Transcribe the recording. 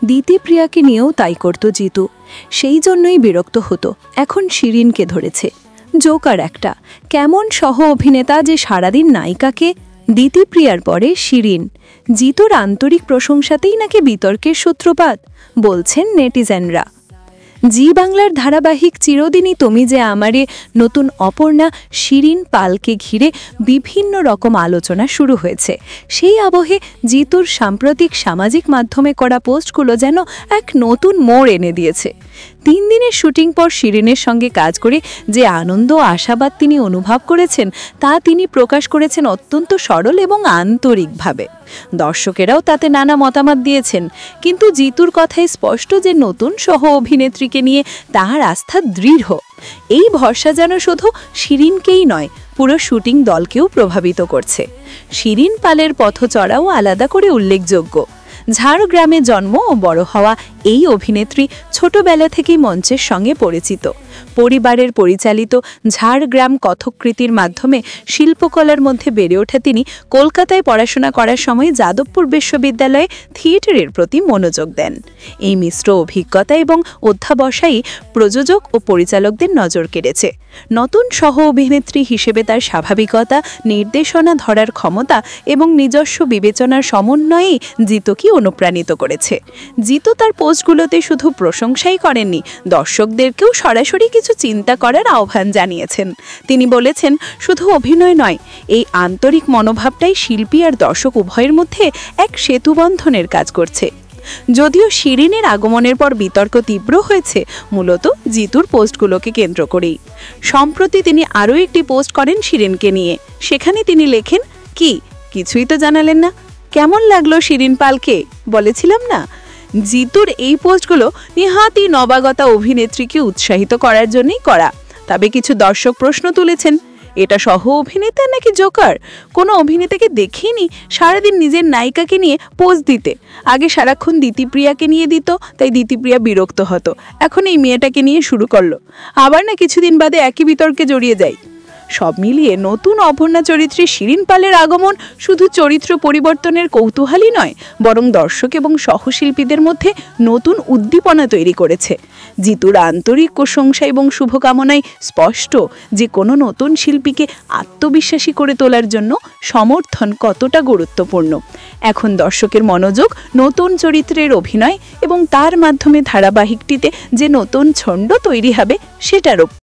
দিতিপ্রিয়াকে নিয়েও তাই করত জিতু। সেই জন্যই বিরক্ত হতো। এখন শিরিনকে ধরেছে। জোকার একটা, কেমন সহ অভিনেতা যে সারাদিন নায়িকাকে। দিতিপ্রিয়ার পরে শিরিন। জিতুর আন্তরিক প্রশংসাতেই নাকি বিতর্কের সূত্রপাত, বলছেন নেটিজেনরা। জি বাংলার ধারাবাহিক চিরদিনই তুমি যে আমারে নতুন অপর্ণা শিরিন পালকে ঘিরে বিভিন্ন রকম আলোচনা শুরু হয়েছে। সেই আবহে জিতুর সাম্প্রতিক সামাজিক মাধ্যমে করা পোস্টগুলো যেন এক নতুন মোড় এনে দিয়েছে। 3 দিনের শুটিং পর শিরিনের সঙ্গে কাজ করে যে আনন্দ আশাবাদ তিনি অনুভব করেছেন তা তিনি প্রকাশ করেছেন অত্যন্ত সরল এবং আন্তরিকভাবে। দর্শকেরাও তাতে নানা মতামত দিয়েছেন, কিন্তু জিতুর কথাই স্পষ্ট যে নতুন সহ অভিনেত্রীকে নিয়ে তাহার আস্থা দৃঢ়। এই ভরসা যেন শুধু শিরিনকেই নয়, পুরো শুটিং দলকেও প্রভাবিত করছে। শিরিন পালের পথচড়াও আলাদা করে উল্লেখযোগ্য। ঝাড়গ্রামে জন্ম ও বড় হওয়া এই অভিনেত্রী ছোটবেলা থেকেই মঞ্চের সঙ্গে পরিচিত। পরিবারের পরিচালিত ঝাড়গ্রাম কথকৃতির মাধ্যমে শিল্পকলার মধ্যে বেড়ে ওঠা তিনি কলকাতায় পড়াশোনা করার সময় যাদবপুর বিশ্ববিদ্যালয়ে থিয়েটারের প্রতি মনোযোগ দেন। এই মিশ্র অভিজ্ঞতা এবং অধ্যাবসায়ই প্রযোজক ও পরিচালকদের নজর কেড়েছে। নতুন সহ অভিনেত্রী হিসেবে তার স্বাভাবিকতা, নির্দেশনা ধরার ক্ষমতা এবং নিজস্ব বিবেচনার সমন্বয়েই জিতুকে অনুপ্রাণিত করেছে। জিতু তার পোস্টগুলোতে শুধু প্রশংসাই করেননি, দর্শকদেরকেও সরাসরি কিছু চিন্তা করার আহ্বান জানিয়েছেন। তিনি বলেছেন, শুধু অভিনয় নয়, এই আন্তরিক মনোভাবটাই শিল্পী আর দর্শক উভয়ের মধ্যে এক সেতুবন্ধনের কাজ করছে। যদিও শিরিনের আগমনের পর বিতর্ক তীব্র হয়েছে মূলত জিতুর পোস্টগুলোকে কেন্দ্র করেই। সম্প্রতি তিনি আরও একটি পোস্ট করেন শিরিনকে নিয়ে। সেখানে তিনি লেখেন, কি কিছুই তো জানালেন না, কেমন লাগলো শিরিন পালকে, বলেছিলাম না। জিতুর এই পোস্টগুলো নিহাতই নবাগতা অভিনেত্রীকে উৎসাহিত করার জন্যই করা। তবে কিছু দর্শক প্রশ্ন তুলেছেন, এটা সহ অভিনেতা নাকি জোকার? কোনো অভিনেতাকে দেখিনি সারাদিন নিজের নায়িকাকে নিয়ে পোজ দিতে। আগে সারাক্ষণ দিতিপ্রিয়াকে নিয়ে দিত, তাই দিতিপ্রিয়া বিরক্ত হতো। এখন এই মেয়েটাকে নিয়ে শুরু করলো, আবার না কিছুদিন বাদে একই বিতর্কে জড়িয়ে যায়। সব মিলিয়ে নতুন অপর্ণা চরিত্রে শিরিন পালের আগমন শুধু চরিত্র পরিবর্তনের কৌতূহলই নয়, বরং দর্শক এবং সহশিল্পীদের মধ্যে নতুন উদ্দীপনা তৈরি করেছে। জিতুর আন্তরিক প্রশংসা এবং শুভকামনায় স্পষ্ট যে কোনো নতুন শিল্পীকে আত্মবিশ্বাসী করে তোলার জন্য সমর্থন কতটা গুরুত্বপূর্ণ। এখন দর্শকের মনোযোগ নতুন চরিত্রের অভিনয় এবং তার মাধ্যমে ধারাবাহিকটিতে যে নতুন ছন্দ তৈরি হবে সেটার